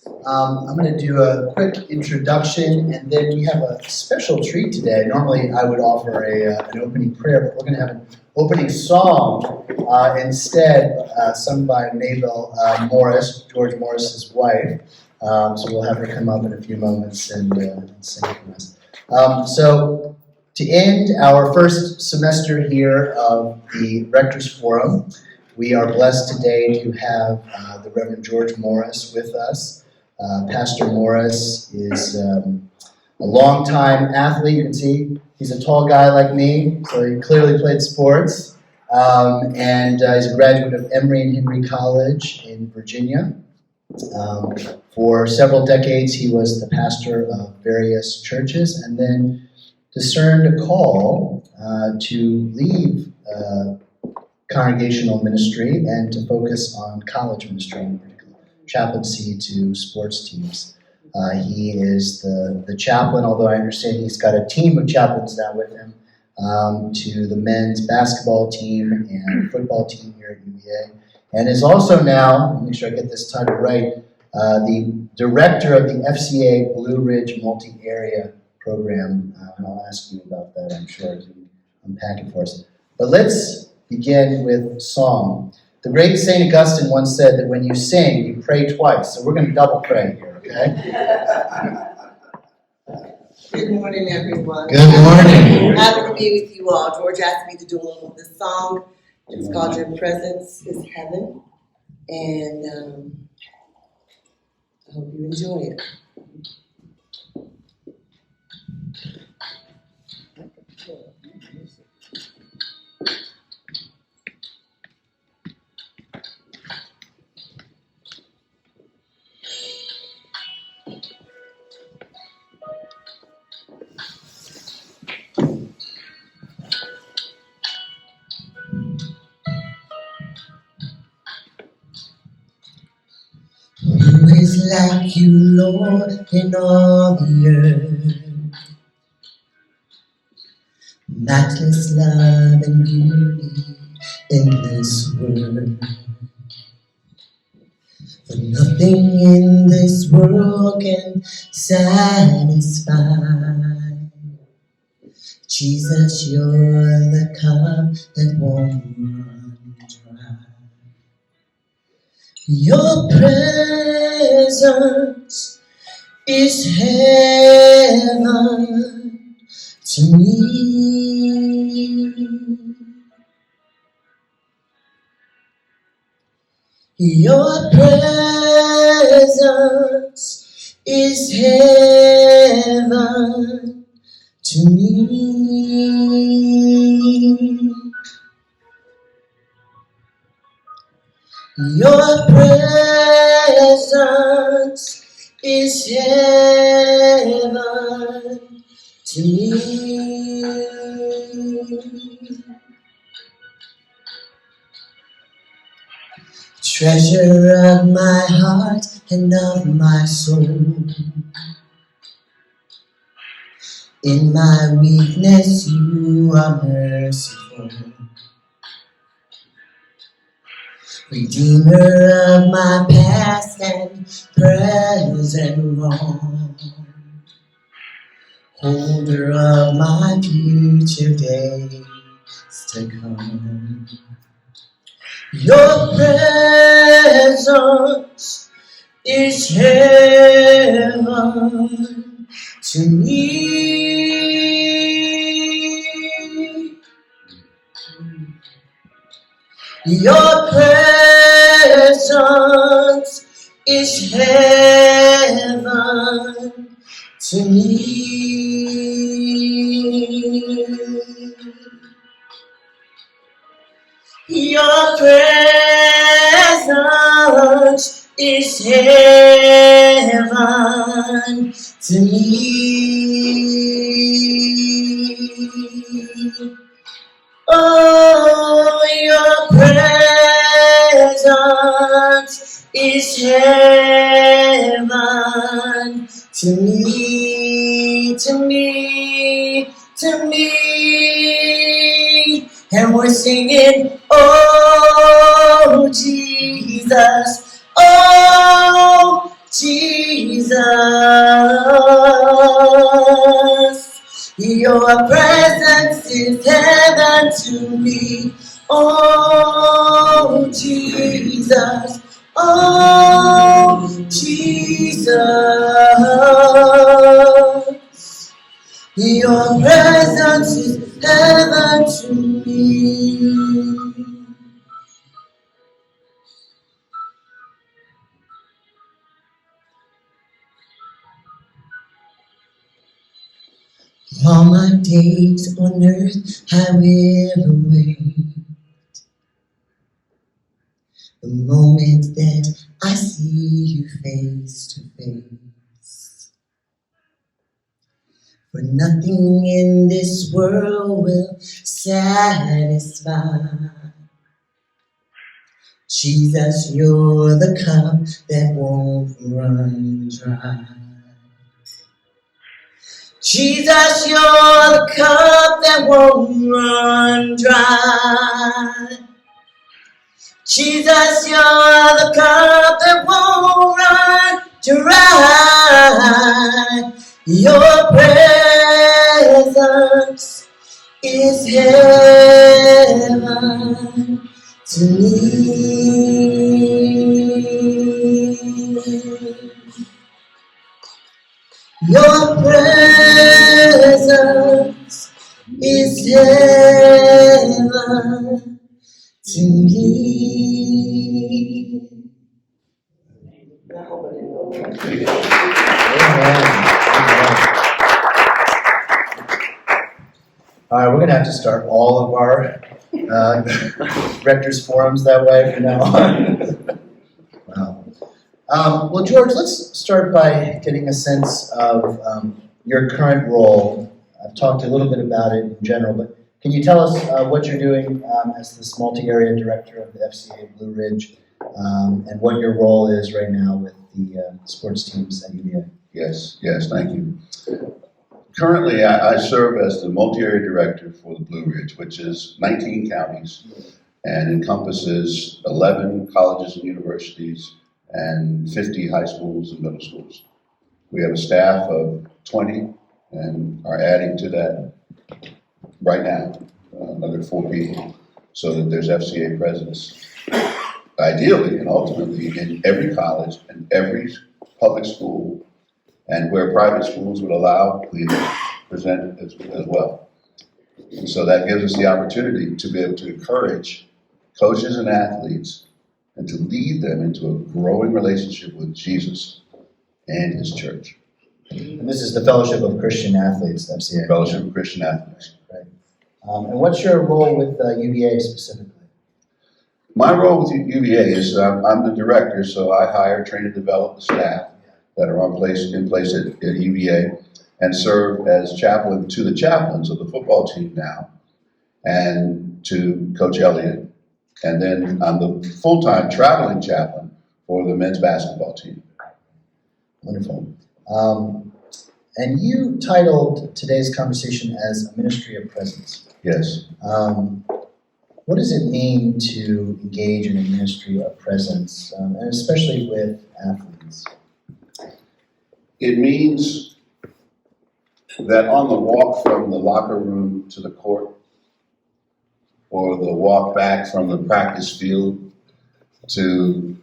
I'm going to do a quick introduction, and then we have a special treat today. Normally, I would offer an opening prayer, but we're going to have an opening song instead, sung by Mabel Morris, George Morris's wife. So we'll have her come up in a few moments and sing for us. So to end our first semester here of the Rectors Forum, we are blessed today to have the Reverend George Morris with us. Pastor Morris is a longtime athlete. You can see he's a tall guy like me, so he clearly played sports. And he's a graduate of Emory Henry College in Virginia. For several decades, he was the pastor of various churches, and then discerned a call to leave congregational ministry and to focus on college ministry, in particular, chaplaincy to sports teams. He is the chaplain, although I understand he's got a team of chaplains now with him, to the men's basketball team and football team here at UVA, and is also now, let me make sure I get this title right, the director of the FCA Blue Ridge Multi-Area Program, and I'll ask you about that, I'm sure, as you unpack it for us. But let's begin with song. The great St. Augustine once said that when you sing, you pray twice. So we're going to double pray here, okay? Good morning, everyone. Good morning. Happy to be with you all. George asked me to do a little of this song. It's called Your Presence is Heaven. And I hope you enjoy it. Who is like you, Lord, in all the earth? Matchless love and beauty in this world. For nothing in this world can satisfy. Jesus, you're the cup that won't run dry. Your presence is heaven to me. Your presence is heaven to me. Your presence is heaven to me. Treasure of my heart and of my soul. In my weakness you are merciful. Redeemer of my past and present wrong. Holder of my future days to come. Your presence is heaven to me. Your presence is heaven to me. Your presence is heaven to me. Oh, your presence is heaven to me, to me, to me. And we're singing, oh, Jesus, oh, Jesus. Your presence is heaven to me. Oh, Jesus. Oh, Jesus. Your presence is heaven to me. All my days on earth I will await the moment that I see you face to face. For nothing in this world will satisfy. Jesus, you're the cup that won't run dry. Jesus, you're the cup that won't run dry. Jesus, you're the cup that won't run dry. Your presence is heaven to me. Your presence is heaven to me. All right, we're going to have to start all of our Rectors forums that way from now on. Wow. Well, George, let's start by getting a sense of your current role. I've talked a little bit about it in general, but can you tell us what you're doing as this multi-area director of the FCA Blue Ridge and what your role is right now with the sports teams at UVA? Yes, thank you. Currently, I serve as the multi-area director for the Blue Ridge, which is 19 counties and encompasses 11 colleges and universities and 50 high schools and middle schools. We have a staff of 20 and are adding to that right now, another 4 people, so that there's FCA presence, ideally and ultimately in every college and every public school, and where private schools would allow, we present as well. And so that gives us the opportunity to be able to encourage coaches and athletes and to lead them into a growing relationship with Jesus and his church. And this is the Fellowship of Christian Athletes, FCA. Fellowship of Christian Athletes. Right. And what's your role with UVA specifically? My role with UVA is I'm the director, so I hire, train, and develop the staff that are in place at UVA and serve as chaplain to the chaplains of the football team now and to Coach Elliott. And then I'm the full-time traveling chaplain for the men's basketball team. Wonderful. And you titled today's conversation as a ministry of presence. Yes. What does it mean to engage in a ministry of presence, and especially with athletes? It means that on the walk from the locker room to the court, or the walk back from the practice field to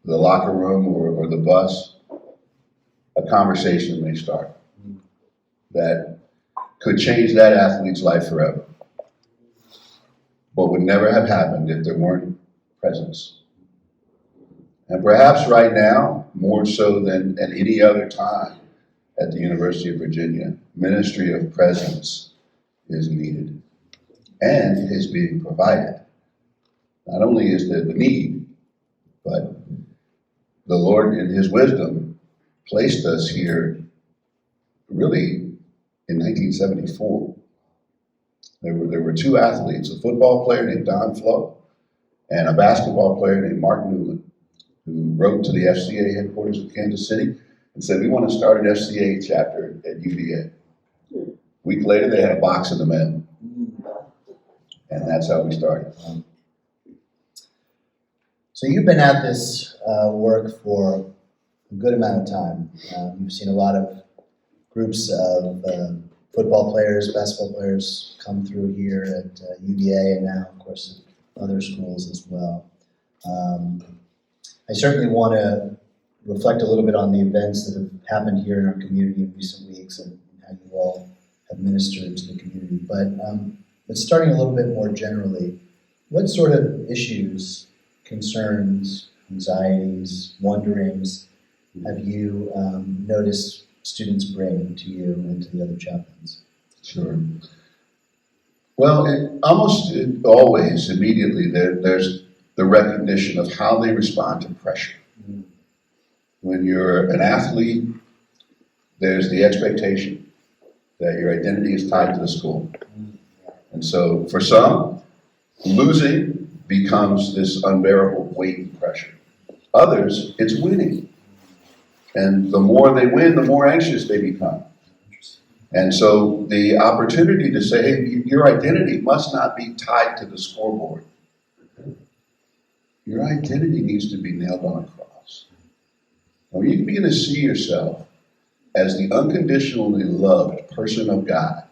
the locker room or the bus, a conversation may start that could change that athlete's life forever, but would never have happened if there weren't presence. And perhaps right now, more so than at any other time at the University of Virginia, ministry of presence is needed. And it is being provided. Not only is there the need, but the Lord in his wisdom placed us here really in 1974. There were 2 athletes, a football player named Don Flo and a basketball player named Mark Newland, who wrote to the FCA headquarters of Kansas City and said, we want to start an FCA chapter at UVA. A week later, they had a box in the mail. And that's how we started. So you've been at this work for a good amount of time. You've seen a lot of groups of football players, basketball players come through here at UVA and now, of course, at other schools as well. I certainly want to reflect a little bit on the events that have happened here in our community in recent weeks and how you all have ministered to the community. But starting a little bit more generally, what sort of issues, concerns, anxieties, wonderings have you noticed students bring to you and to the other chaplains? Sure. Well, always, immediately, there's the recognition of how they respond to pressure. Mm-hmm. When you're an athlete, there's the expectation that your identity is tied to the school. Mm-hmm. And so for some, losing becomes this unbearable weight and pressure. Others, it's winning. And the more they win, the more anxious they become. And so the opportunity to say, hey, your identity must not be tied to the scoreboard. Your identity needs to be nailed on a cross. When you begin to see yourself as the unconditionally loved person of God,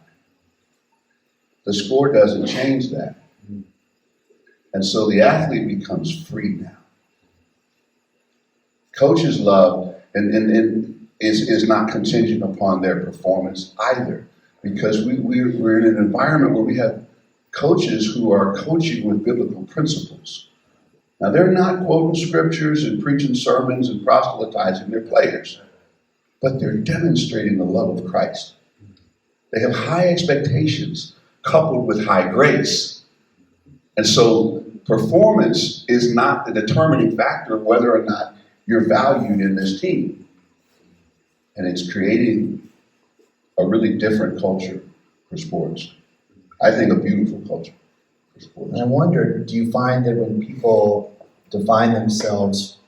the score doesn't change that. And so the athlete becomes free now. Coaches love and is not contingent upon their performance either, because we're in an environment where we have coaches who are coaching with biblical principles. Now, they're not quoting scriptures and preaching sermons and proselytizing their players, but they're demonstrating the love of Christ. They have high expectations coupled with high grace. And so performance is not the determining factor of whether or not you're valued in this team. And it's creating a really different culture for sports. I think a beautiful culture for sports. And I wonder, do you find that when people define themselves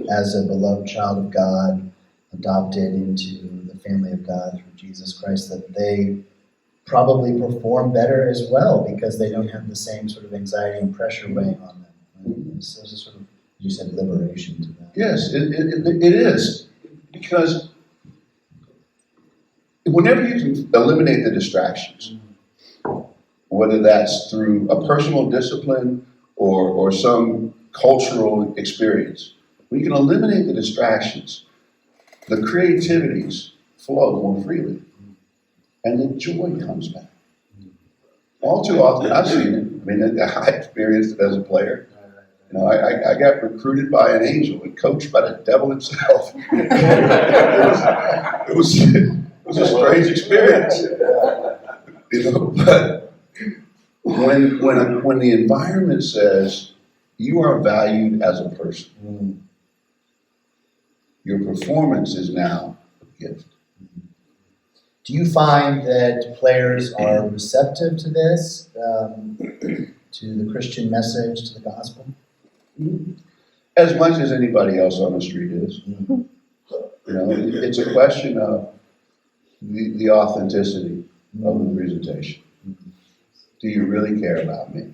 as a beloved child of God, adopted into the family of God through Jesus Christ, that they probably perform better as well because they don't have the same sort of anxiety and pressure weighing on them? Right? So there's a sort of, you said, liberation to that. Yes, it is. Because whenever you can eliminate the distractions, whether that's through a personal discipline or some cultural experience, when you can eliminate the distractions, the creativities flow more freely and the joy comes back. All too often, I've seen it. I mean, I experienced it as a player. You know, I got recruited by an angel and coached by the devil himself. It was a strange experience. You know, but when the environment says you are valued as a person, your performance is now a gift. Do you find that players are receptive to this, to the Christian message, to the gospel? As much as anybody else on the street is. You know, it's a question of the authenticity of the presentation. Do you really care about me?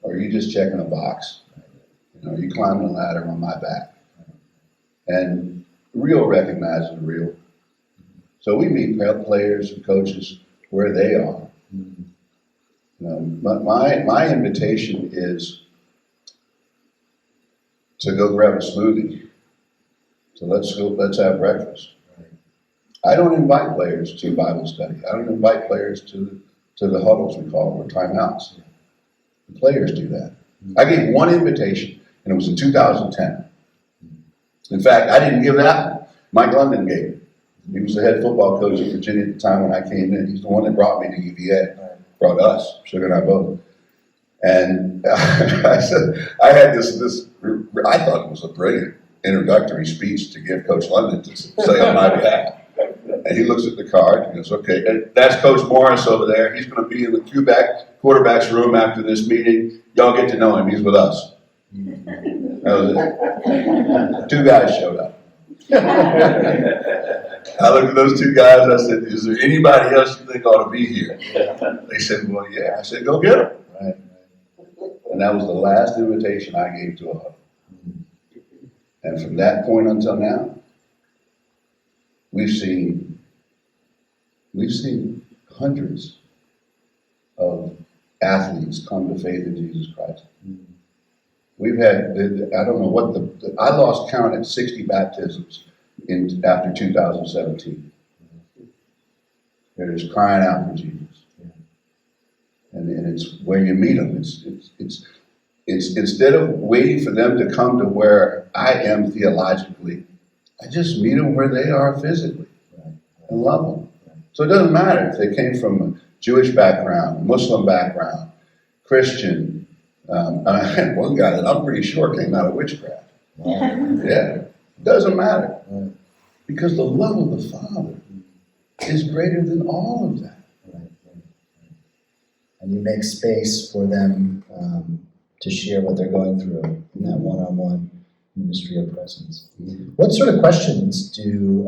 Or are you just checking a box? You know, are you climbing a ladder on my back? And real recognizes real. So we meet players and coaches where they are. You know, my invitation is to go grab a smoothie. So let's have breakfast. I don't invite players to Bible study. I don't invite players to the huddles, we call them, or timeouts. The players do that. I gave one invitation, and it was in 2010. In fact, I didn't give that. Mike London gave it. He was the head football coach at Virginia at the time when I came in. He's the one that brought me to UVA, brought us, Sugar and I both. And I said, I had this, I thought it was a brilliant introductory speech to give Coach London to say on my behalf. And he looks at the card and goes, okay, and that's Coach Morris over there. He's going to be in the quarterback's room after this meeting. Y'all get to know him. He's with us. That was it. 2 guys showed up. I looked at those 2 guys. I said, is there anybody else you think ought to be here? They said, well, yeah. I said, go get them. Right. And that was the last invitation I gave to a huddle. And from that point until now, we've seen hundreds of athletes come to faith in Jesus Christ. We've had, I don't know what I lost count at 60 baptisms after 2017. They're just crying out for Jesus. And it's where you meet them. It's instead of waiting for them to come to where I am theologically, I just meet them where they are physically and love them. So it doesn't matter if they came from a Jewish background, Muslim background, Christian. I had one guy that I'm pretty sure came out of witchcraft. Yeah, it doesn't matter. Because the love of the Father is greater than all of that. And you make space for them to share what they're going through in that one-on-one ministry of presence. What sort of questions do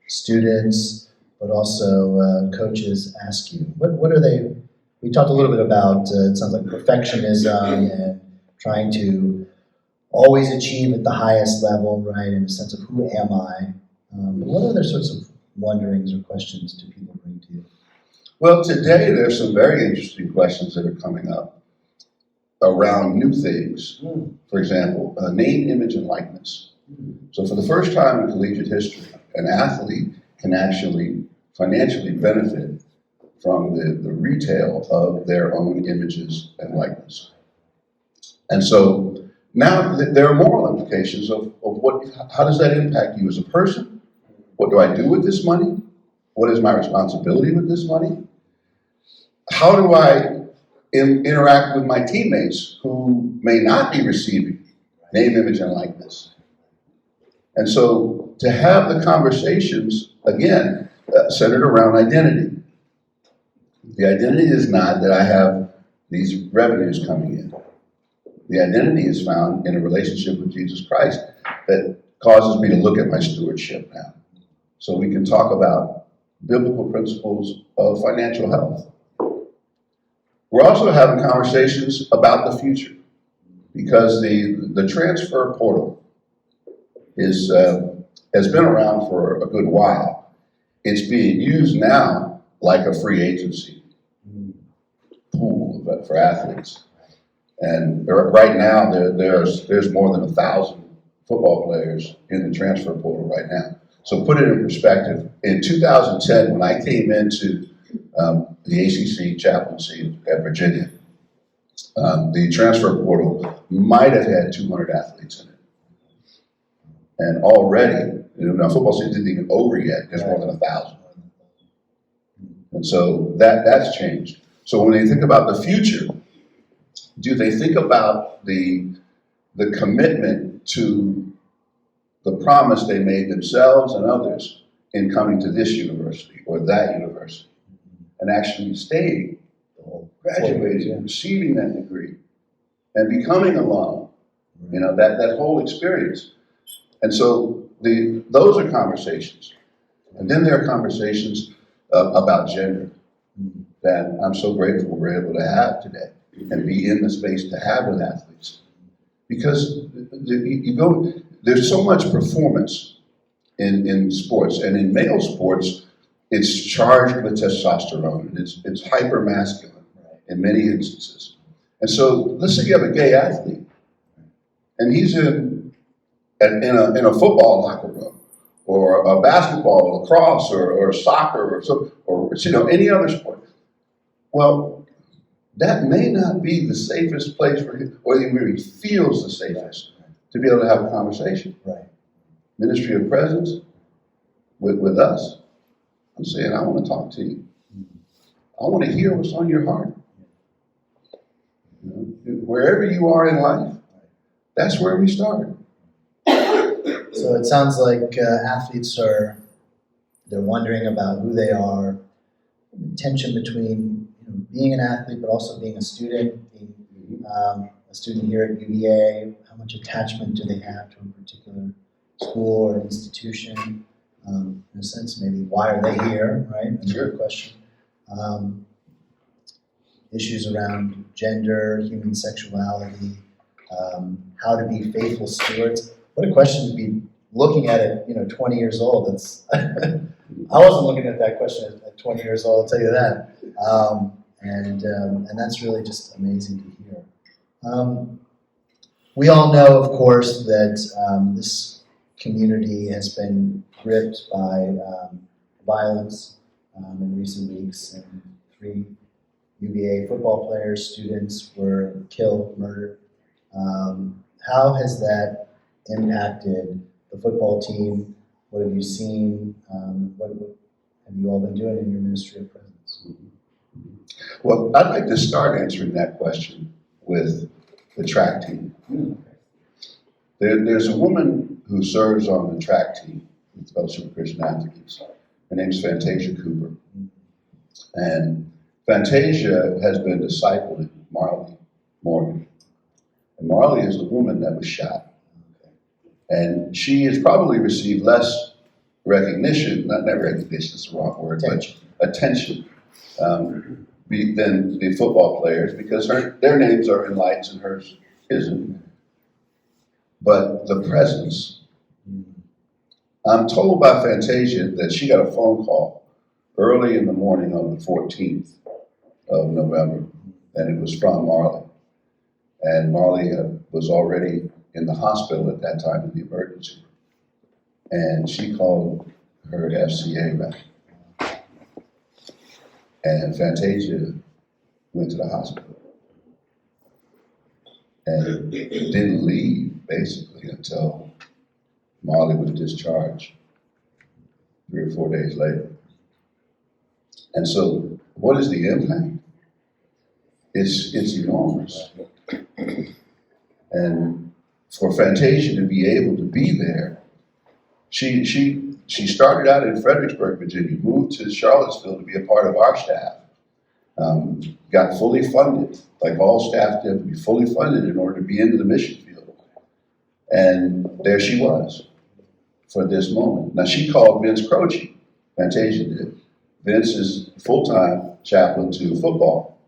students, but also coaches ask you? What are they? We talked a little bit about, it sounds like perfectionism and trying to always achieve at the highest level, right, in a sense of who am I? But what other sorts of wonderings or questions do people bring to you? Well, today there's some very interesting questions that are coming up around new things. For example, name, image, and likeness. So for the first time in collegiate history, an athlete can actually financially benefit from the retail of their own images and likeness. And so now there are moral implications of how does that impact you as a person? What do I do with this money? What is my responsibility with this money? How do I interact with my teammates who may not be receiving name, image, and likeness? And so to have the conversations, again, centered around identity. The identity is not that I have these revenues coming in. The identity is found in a relationship with Jesus Christ that causes me to look at my stewardship now. So we can talk about biblical principles of financial health. We're also having conversations about the future because the transfer portal has been around for a good while. It's being used now like a free agency pool for athletes. And right now there's more than 1,000 football players in the transfer portal right now. So put it in perspective. In 2010, when I came into the ACC chaplaincy at Virginia, the transfer portal might have had 200 athletes in it. And already, now football season isn't even over yet, there's more than 1,000. And so that's changed. So when they think about the future, do they think about the commitment to the promise they made themselves and others in coming to this university or that university and actually staying, graduating, receiving that degree, and becoming alum? That whole experience. And so those are conversations. And then there are conversations about gender that I'm so grateful we're able to have today and be in the space to have with athletes. Because there's so much performance in sports, and in male sports, it's charged with testosterone, and it's hyper masculine in many instances. And so let's say you have a gay athlete, and he's in a football locker room, or a basketball, lacrosse, or soccer, or any other sport. Well, that may not be the safest place for him, or even he feels the safest to be able to have a conversation. Right. Ministry of presence with us. I'm saying, I want to talk to you. I want to hear what's on your heart. Wherever you are in life, that's where we start. So it sounds like athletes they're wondering about who they are, tension between being an athlete but also being a student, being a student here at UVA. How much attachment do they have to a particular school or institution? In a sense, maybe why are they here, right? That's a good question. Issues around gender, human sexuality, how to be faithful stewards. What a question to be looking at it, 20 years old, that's, I wasn't looking at that question at 20 years old, I'll tell you that. And that's really just amazing to hear. We all know, of course, that this community has been gripped by violence in recent weeks, and 3 UVA football players, students were killed, murdered. How has that impacted the football team? What have you seen? What have you all been doing in your ministry of presence? Well, I'd like to start answering that question with the track team. There's a woman who serves on the track team with the Fellowship of Christian Athletes. Her name's Fantasia Cooper. And Fantasia has been discipling Marley Morgan. And Marley is the woman that was shot. And she has probably received less recognition, not recognition, it's the wrong word, Attention. but attention than the football players, because their names are in lights and hers isn't. But the presence. I'm told by Fantasia that she got a phone call early in the morning of the 14th of November, and it was from Marley. And Marley was already in the hospital at that time in the emergency room. And she called her FCA back. And Fantasia went to the hospital and didn't leave, basically, until Marley was discharged 3 or 4 days later. And so, what is the impact? It's enormous. And for Fantasia to be able to be there, she started out in Fredericksburg, Virginia, moved to Charlottesville to be a part of our staff, got fully funded, like all staff did, to be fully funded in order to be into the mission field. And there she was for this moment. Now, she called Vince Croce, Fantasia did. Vince is full-time chaplain to football.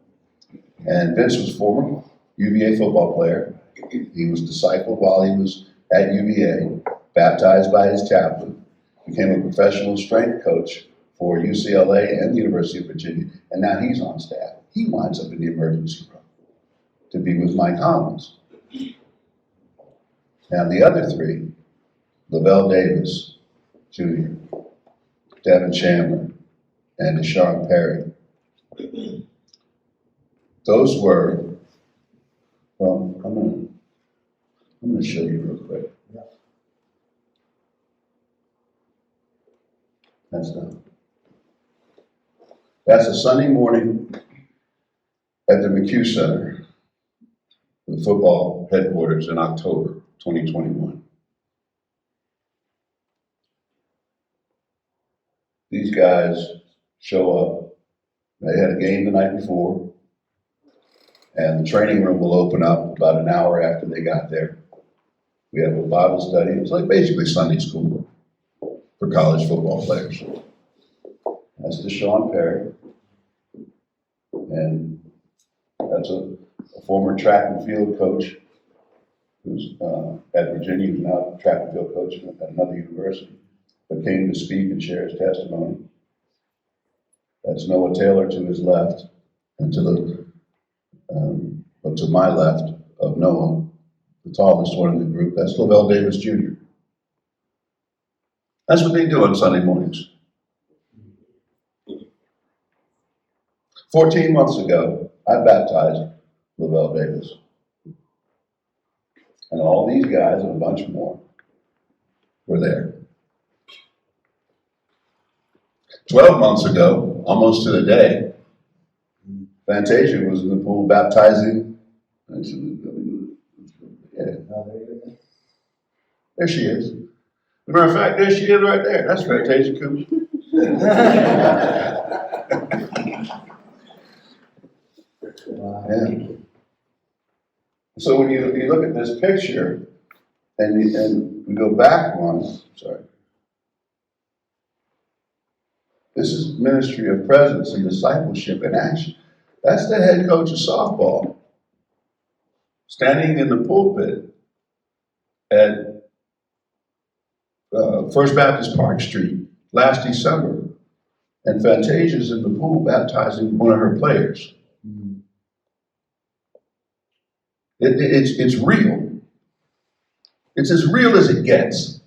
And Vince was a former UVA football player. He was discipled while he was at UVA, baptized by his chaplain, became a professional strength coach for UCLA and the University of Virginia, and now he's on staff. He winds up in the emergency room to be with Mike Collins. Now the other 3, Lavelle Davis Jr., Devin Chandler, and Deshaun Perry. Those were, well, I'm gonna show you real quick. That's a Sunday morning at the McHugh Center, the football headquarters in October 2021. These guys show up. They had a game the night before, and the training room will open up about an hour after they got there. We have a Bible study. It's like basically Sunday school for college football players. That's Deshaun Perry. And that's a former track and field coach who's at Virginia, who's now a track and field coach at another university, but came to speak and share his testimony. That's Noah Taylor to his left, and to my left of Noah, the tallest one in the group, that's Lavelle Davis Jr. That's what they do on Sunday mornings. 14 months ago, I baptized Lavelle Davis. And all these guys and a bunch more were there. 12 months ago, almost to the day, Fantasia was in the pool baptizing. Yeah. There she is. As a matter of fact, there she is right there. That's Fantasia Cooper. Yeah. So when you look at this picture, and we go back one, this is ministry of presence and discipleship in action. That's the head coach of softball, standing in the pulpit at First Baptist Park Street last December, and Fantasia's in the pool baptizing one of her players. It's real. It's as real as it gets.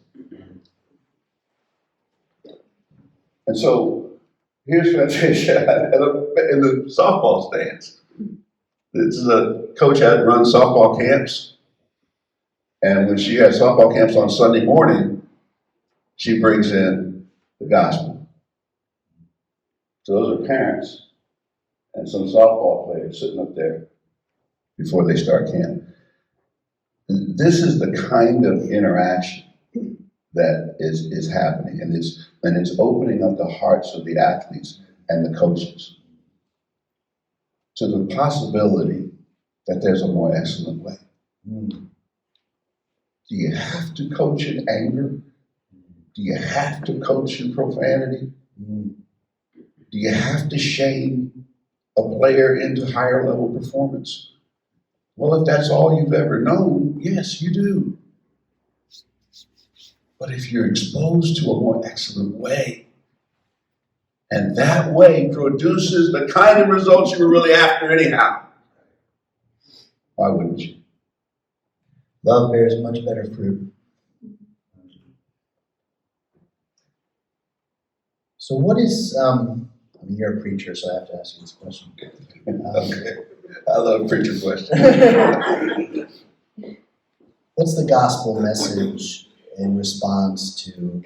And so here's Fantasia in the softball stands. This is a coach that runs softball camps. And when she has softball camps on Sunday morning, she brings in the gospel. So those are parents and some softball players sitting up there before they start camp. This is the kind of interaction that is happening, and it's opening up the hearts of the athletes and the coaches to the possibility that there's a more excellent way. Do you have to coach in anger? Do you have to coach in profanity? Do you have to shame a player into higher level performance? Well, if that's all you've ever known, yes, you do. But if you're exposed to a more excellent way, and that way produces the kind of results you were really after anyhow, why wouldn't you? Love bears much better fruit. So what is, you're a preacher, so I have to ask you this question. Okay. I love preacher questions. What's the gospel message in response to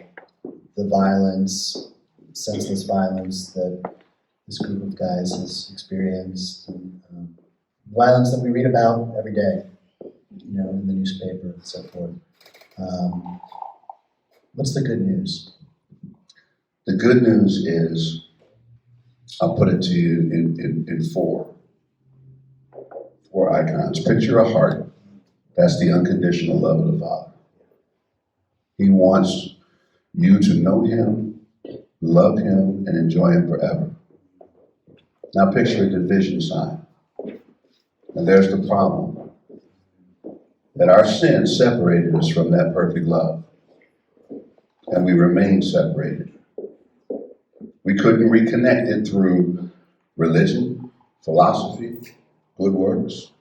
the violence, senseless violence that this group of guys has experienced, and violence that we read about every day, in the newspaper and so forth? What's the good news? The good news is, I'll put it to you in four icons. Picture a heart. That's the unconditional love of the Father. He wants you to know him, love him, and enjoy him forever. Now picture a division sign. And there's the problem. That our sin separated us from that perfect love. And we remain separated. We couldn't reconnect it through religion, philosophy, good works.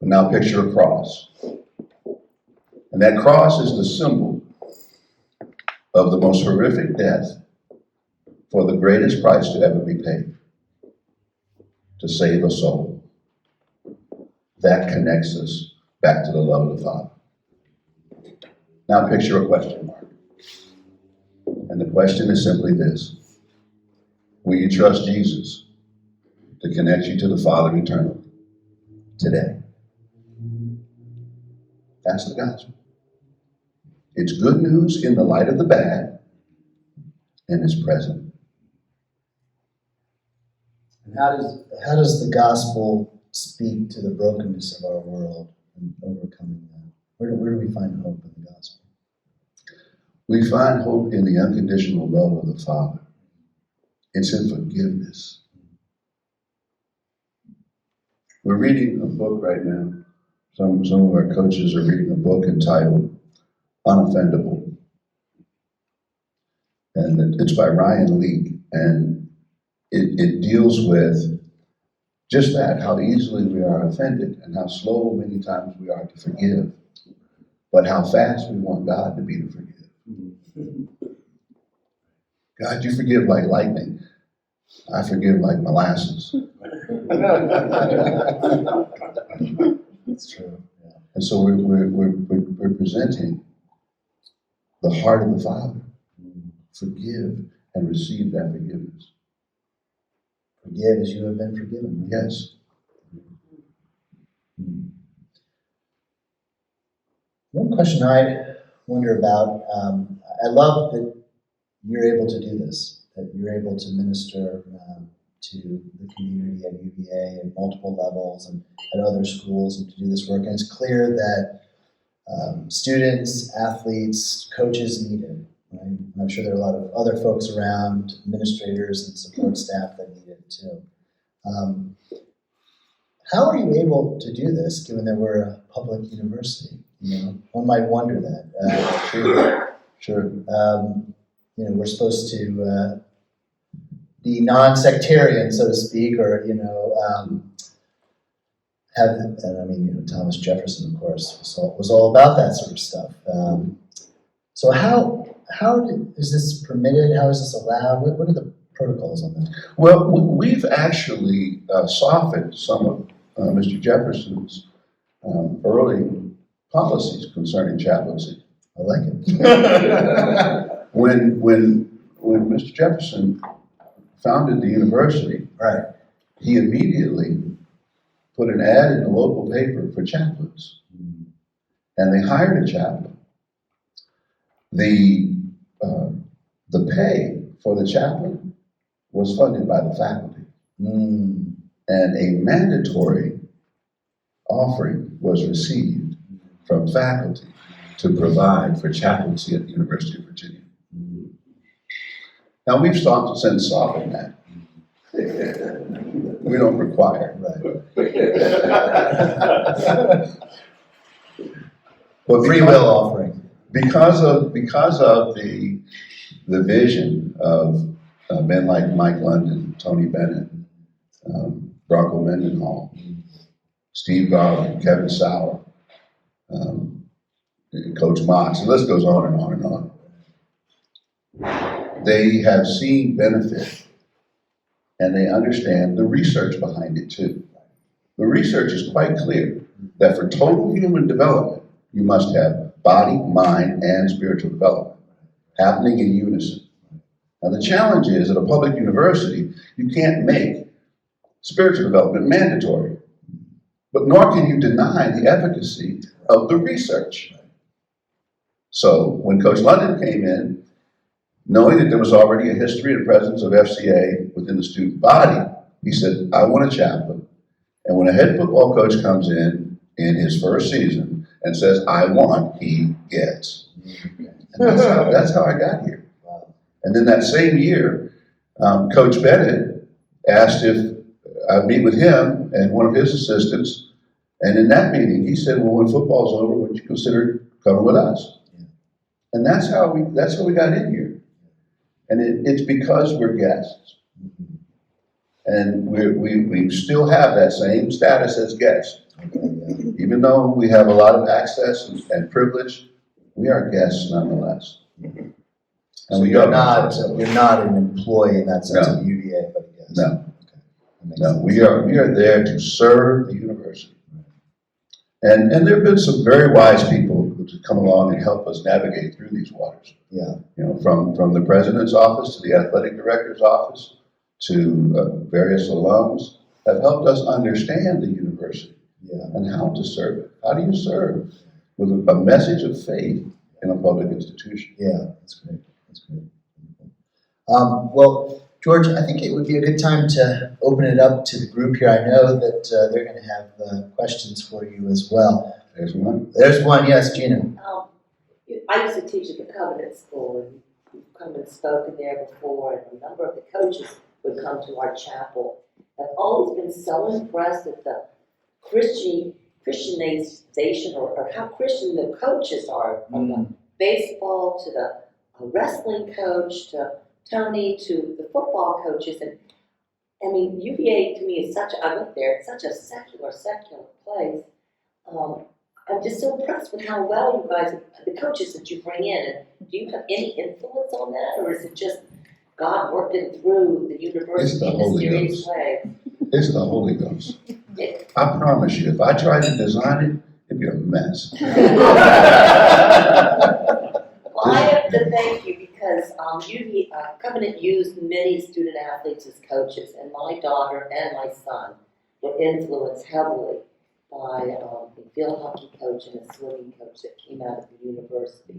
But now picture a cross. And that cross is the symbol of the most horrific death for the greatest price to ever be paid, to save a soul. That connects us back to the love of the Father. Now picture a question mark. And the question is simply this: will you trust Jesus to connect you to the Father eternally today? That's the gospel. It's good news in the light of the bad, and it's present. And how does the gospel speak to the brokenness of our world and overcoming that? Where do we find hope in the gospel? We find hope in the unconditional love of the Father. It's in forgiveness. We're reading a book right now. Some of our coaches are reading a book entitled Unoffendable. And it's by Ryan Leake. And it deals with just that, how easily we are offended and how slow many times we are to forgive, but how fast we want God to be to forgive. God, you forgive like lightning. I forgive like molasses. That's true. Yeah. And so we're presenting the heart of the Father. Forgive and receive that forgiveness. Forgive as you have been forgiven. Right? Yes. One question I wonder about, I love that you're able to do this, that you're able to minister to the community at UVA at multiple levels and at other schools and to do this work. And it's clear that students, athletes, coaches need it. Right? And I'm sure there are a lot of other folks around, administrators and support staff that need it too. How are you able to do this, given that we're a public university? You know, one might wonder that. Sure. We're supposed to be non-sectarian, so to speak, or Thomas Jefferson, of course, was all about that sort of stuff. So how is this permitted? How is this allowed? What are the protocols on that? Well, we've actually softened some of Mr. Jefferson's early policies concerning chaplaincy. I like it. When Mr. Jefferson founded the university, Right. he immediately put an ad in the local paper for chaplains, and they hired a chaplain. The pay for the chaplain was funded by the faculty, and a mandatory offering was received from faculty to provide for chaplaincy at the University of Virginia. Now we've since softened that. We don't require. Well, free will offering. Because of the vision of men like Mike London, Tony Bennett, Bronco Mendenhall, Steve Garland, Kevin Sauer, Coach Mox, the list goes on and on and on. They have seen benefit, and they understand the research behind it too. The research is quite clear that for total human development, you must have body, mind, and spiritual development happening in unison. Now the challenge is, at a public university, you can't make spiritual development mandatory, but nor can you deny the efficacy of the research. So when Coach London came in, knowing that there was already a history and presence of FCA within the student body, he said, I want a chaplain. And when a head football coach comes in his first season and says, I want, he gets. And that's how I got here. And then that same year, Coach Bennett asked if I'd meet with him and one of his assistants. And in that meeting, he said, well, when football's over, would you consider coming with us? And that's how we got in here. And it's because we're guests. And we still have that same status as guests. Even though we have a lot of access and privilege, we are guests nonetheless. And So you're not an employee in that sense No. of UVA, but yes. No. Okay. That makes No, sense. we are there to serve the university. And there have been some very wise people who have come along and help us navigate through these waters. Yeah. From the president's office to the athletic director's office to various alums have helped us understand the university and how to serve it. How do you serve with a message of faith in a public institution? Yeah, that's great. That's great. Well, George, I think it would be a good time to open it up to the group here. I know that they're going to have questions for you as well. There's one. There's one, yes, Gina. I used to teach at the Covenant School, and you've come and spoken there before, and a number of the coaches would come to our chapel. I've always been so impressed at the Christianization or how Christian the coaches are, from the baseball to the wrestling coach to Tony to the football coaches. And I mean, UVA to me is I went there, it's such a secular place. I'm just so impressed with how well you guys, the coaches that you bring in, and do you have any influence on that, or is it just God working through the university in a mysterious way? It's the Holy Ghost. I promise you, if I tried to design it, it'd be a mess. Well, I have to thank you because Covenant used many student athletes as coaches, and my daughter and my son were influenced heavily by a field hockey coach and a swimming coach that came out of the university.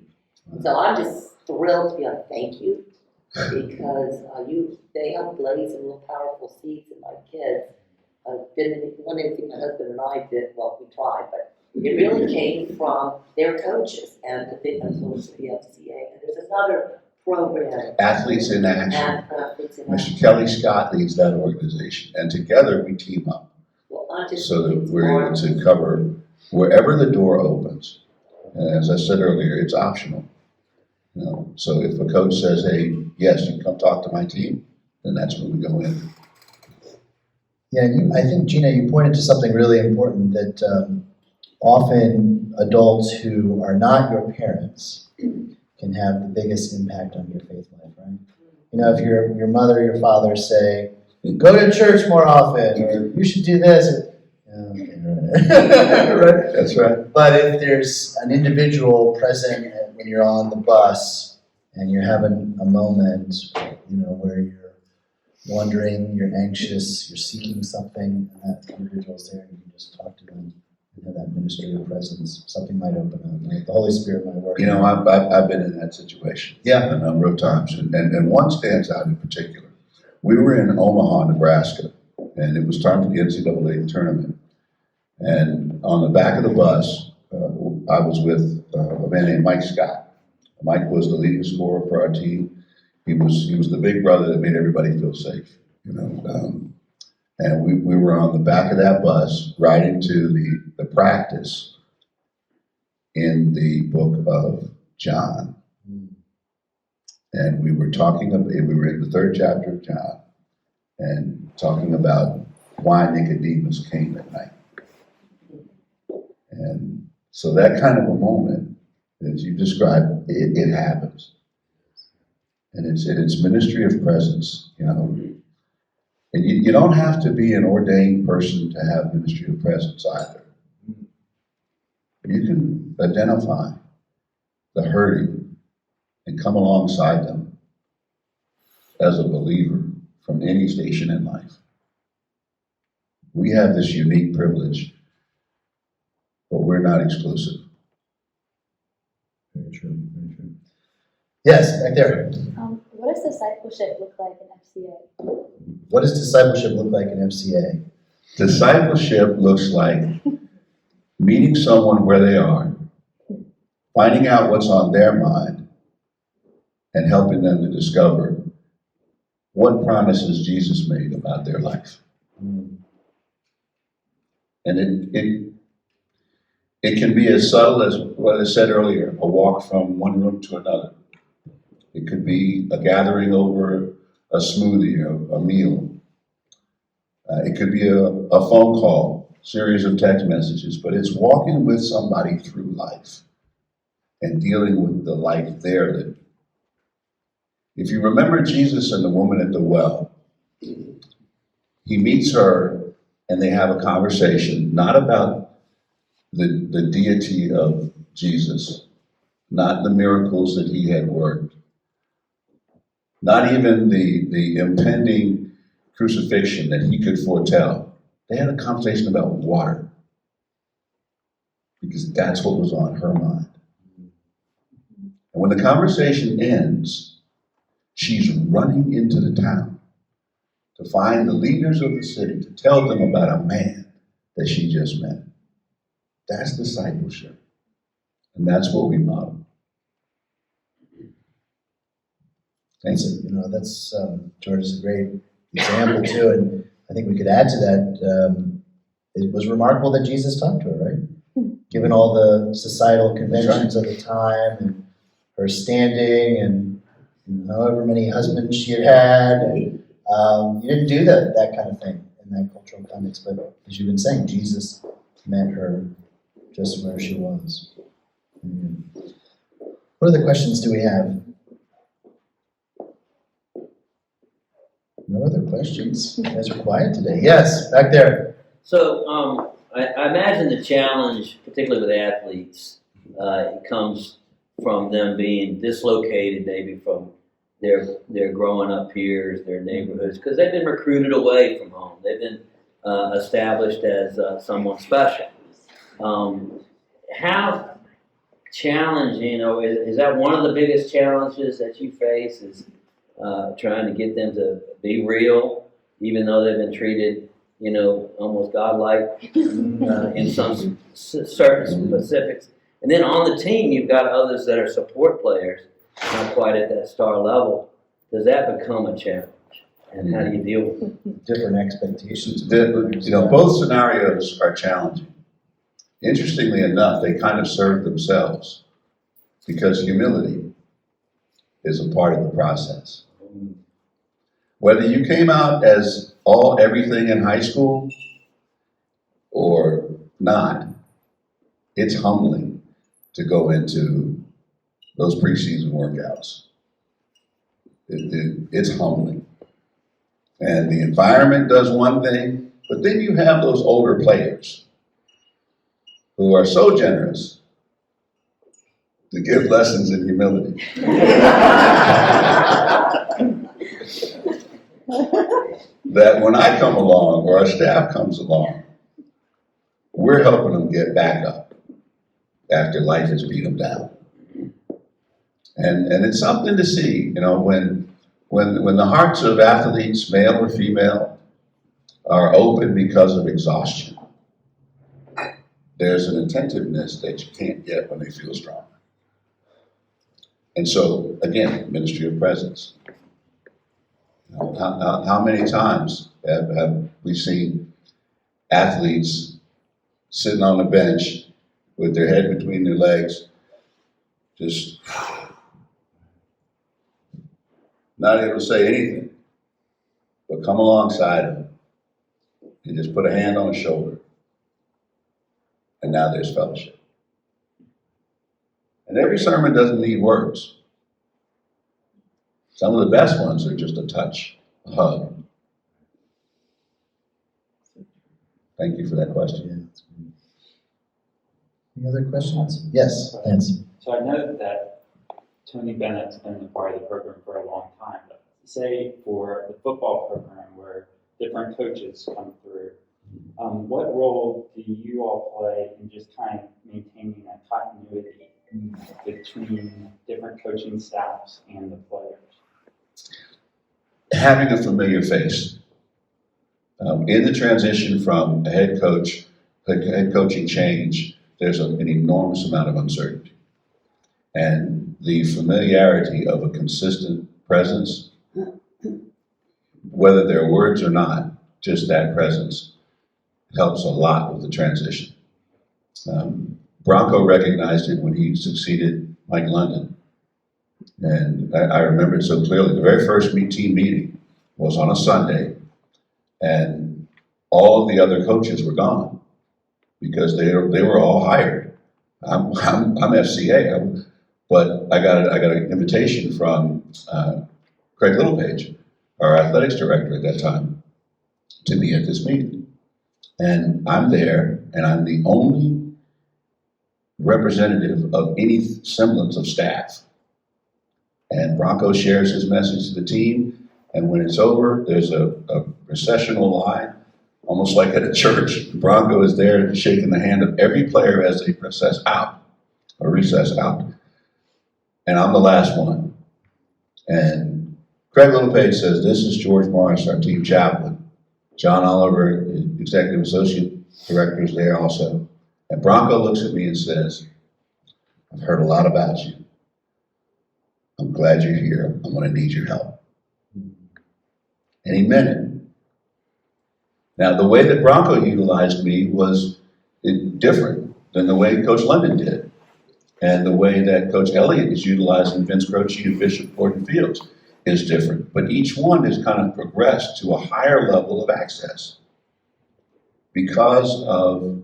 And so I'm just thrilled to be on thank you because they helped blaze some real powerful seeds in my kids. One thing my husband and I did, well, we tried, but it really came from their coaches and the big influence of the FCA. And there's another program. Athletes in Action. Athletes in Mr. Action. Kelly Scott leads that organization, and together we team up Well, I just so think that it's we're able marvelous. to cover wherever the door opens. And as I said earlier, it's optional. You know, so if a coach says, hey, yes, you can come talk to my team, then that's when we go in. Yeah, I think, Gina, you pointed to something really important, that often adults who are not your parents can have the biggest impact on your faith life, right? You know, if your mother, your father say, go to church more often, or you should do this. Right. That's right. But if there's an individual present when you're on the bus and you're having a moment, you know, where you're wondering, you're anxious, you're seeking something, and that individual's there, and you can just talk to them and have that ministry of presence, something might open up. Right? The Holy Spirit might work. You know, I've been in that situation Yeah. a number of times, and one stands out in particular. We were in Omaha, Nebraska, and it was time for the NCAA tournament. And on the back of the bus, I was with a man named Mike Scott. Mike was the leading scorer for our team. He was the big brother that made everybody feel safe, you know. And we were on the back of that bus riding to the practice in the book of John. And we were talking about, we were in the 3rd chapter of John and talking about why Nicodemus came at night. And so that kind of a moment, as you described, it happens. And it's ministry of presence, you know. And you don't have to be an ordained person to have ministry of presence either. You can identify the hurting and come alongside them as a believer from any station in life. We have this unique privilege, but we're not exclusive. Very true, very true. Yes, back there. What does discipleship look like in FCA? What does discipleship look like in FCA? Discipleship looks like meeting someone where they are, finding out what's on their mind, and helping them to discover what promises Jesus made about their life. And it can be as subtle as what I said earlier, a walk from one room to another. It could be a gathering over a smoothie or a meal. It could be a phone call, series of text messages, but it's walking with somebody through life and dealing with the life they're living. If you remember Jesus and the woman at the well, he meets her and they have a conversation, not about the deity of Jesus, not the miracles that he had worked, not even the impending crucifixion that he could foretell. They had a conversation about water because that's what was on her mind. And when the conversation ends, she's running into the town to find the leaders of the city to tell them about a man that she just met. That's discipleship. And that's what we model. Thanks. You know, that's George is a great example too, and I think we could add to that. It was remarkable that Jesus talked to her, right? Given all the societal conventions of the time, and her standing, and however many husbands she had had, and you didn't do that kind of thing in that cultural context. But as you've been saying, Jesus met her just where she was. What other questions do we have? No other questions? You guys are quiet today. Yes, back there. So I imagine the challenge, particularly with athletes, it comes from them being dislocated maybe from their growing up peers, their neighborhoods, because they've been recruited away from home. They've been established as someone special. How challenging, or is that one of the biggest challenges that you face, is trying to get them to be real, even though they've been treated, almost godlike in some certain specifics. And then on the team, you've got others that are support players, not quite at that star level. Does that become a challenge? And how do you deal with it? Different expectations. Both scenarios are challenging. Interestingly enough, they kind of serve themselves because humility is a part of the process. Whether you came out as everything in high school or not, it's humbling to go into those preseason workouts. It's humbling. And the environment does one thing, but then you have those older players who are so generous to give lessons in humility. That when I come along or our staff comes along, we're helping them get back up after life has beat them down. And it's something to see, when the hearts of athletes, male or female, are open because of exhaustion. There's an attentiveness that you can't get when they feel strong. And so, again, ministry of presence. How many times have we seen athletes sitting on the bench with their head between their legs, just not able to say anything, but come alongside them and just put a hand on his shoulder. And now there's fellowship. And every sermon doesn't need words. Some of the best ones are just a touch, a hug. Thank you for that question. Any other questions? Yes, Lance. So I know that Tony Bennett's been a part of the program for a long time, but say for the football program where different coaches come through, what role do you all play in just kind of maintaining that continuity between different coaching staffs and the players? Having a familiar face. In the transition from a head coaching change, there's an enormous amount of uncertainty. And the familiarity of a consistent presence, whether there are words or not, just that presence helps a lot with the transition. Bronco recognized it when he succeeded Mike London. And I remember it so clearly. The very first team meeting was on a Sunday, and all of the other coaches were gone because they were all hired. I'm FCA, but I got an invitation from Craig Littlepage, our athletics director at that time, to be at this meeting. And I'm there, and I'm the only representative of any semblance of staff. And Bronco shares his message to the team, and when it's over, there's a processional line, almost like at a church. Bronco is there shaking the hand of every player as they recess out. And I'm the last one. And Craig Littlepage says, "This is George Morris, our team chaplain." John Oliver, executive associate director, is there also. And Bronco looks at me and says, "I've heard a lot about you. I'm glad you're here. I'm going to need your help." And he meant it. Now, the way that Bronco utilized me was different than the way Coach London did, and the way that Coach Elliott is utilizing Vince Croce and Bishop Gordon Fields is different. But each one has kind of progressed to a higher level of access because of,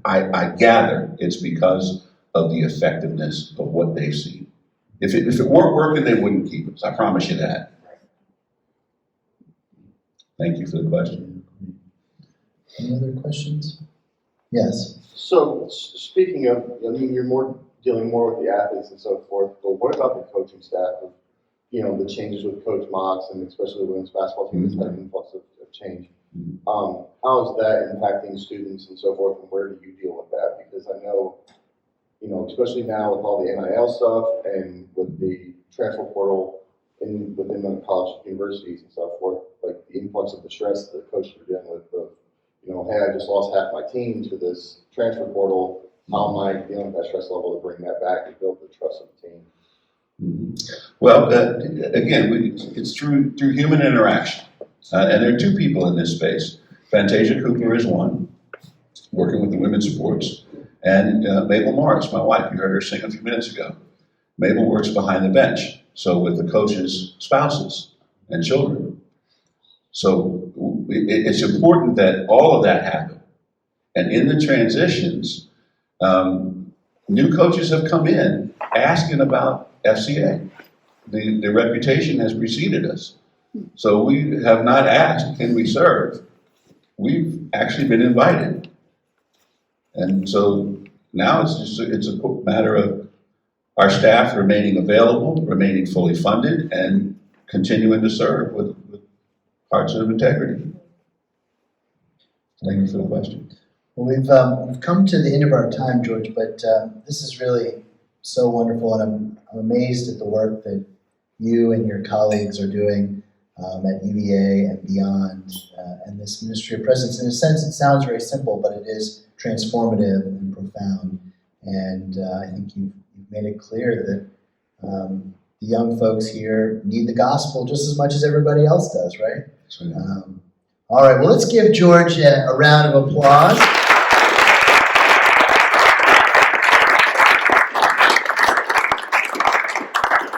I gather, it's because of the effectiveness of what they've seen. If it weren't working, they wouldn't keep us. I promise you that. Thank you for the question. Any other questions? Yes. So speaking of, you're dealing more with the athletes and so forth, but what about the coaching staff? The changes with Coach Mox, and especially the women's basketball team has had an influx of change. How is that impacting students and so forth, and where do you deal with that? Because I know, especially now with all the NIL stuff and with the transfer portal within the college universities and so forth, like the influx of the stress that the coaches are dealing with, hey, I just lost half my team to this transfer portal. How am I dealing with that stress level to bring that back and build the trust of the team? Well, again, it's through human interaction. And there are two people in this space. Fantasia Cooper is one. working with the women's sports. And Mabel Morris, my wife, you heard her sing a few minutes ago. Mabel works behind the bench, so with the coaches' spouses and children. So it's important that all of that happen. And in the transitions, new coaches have come in asking about FCA. The reputation has preceded us. So we have not asked, can we serve? We've actually been invited. And so now it's a matter of our staff remaining available, remaining fully funded, and continuing to serve with hearts of integrity. Thank you for the question. Well, we've come to the end of our time, George, but this is really so wonderful, and I'm amazed at the work that you and your colleagues are doing at UVA and beyond, and this ministry of presence. In a sense, it sounds very simple, but it is transformative and profound. And I think you've made it clear that the young folks here need the gospel just as much as everybody else does, right? All right, well, let's give George a round of applause.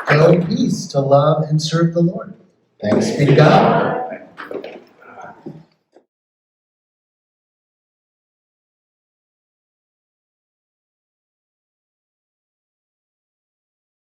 Go in peace to love and serve the Lord. Thanks be to God.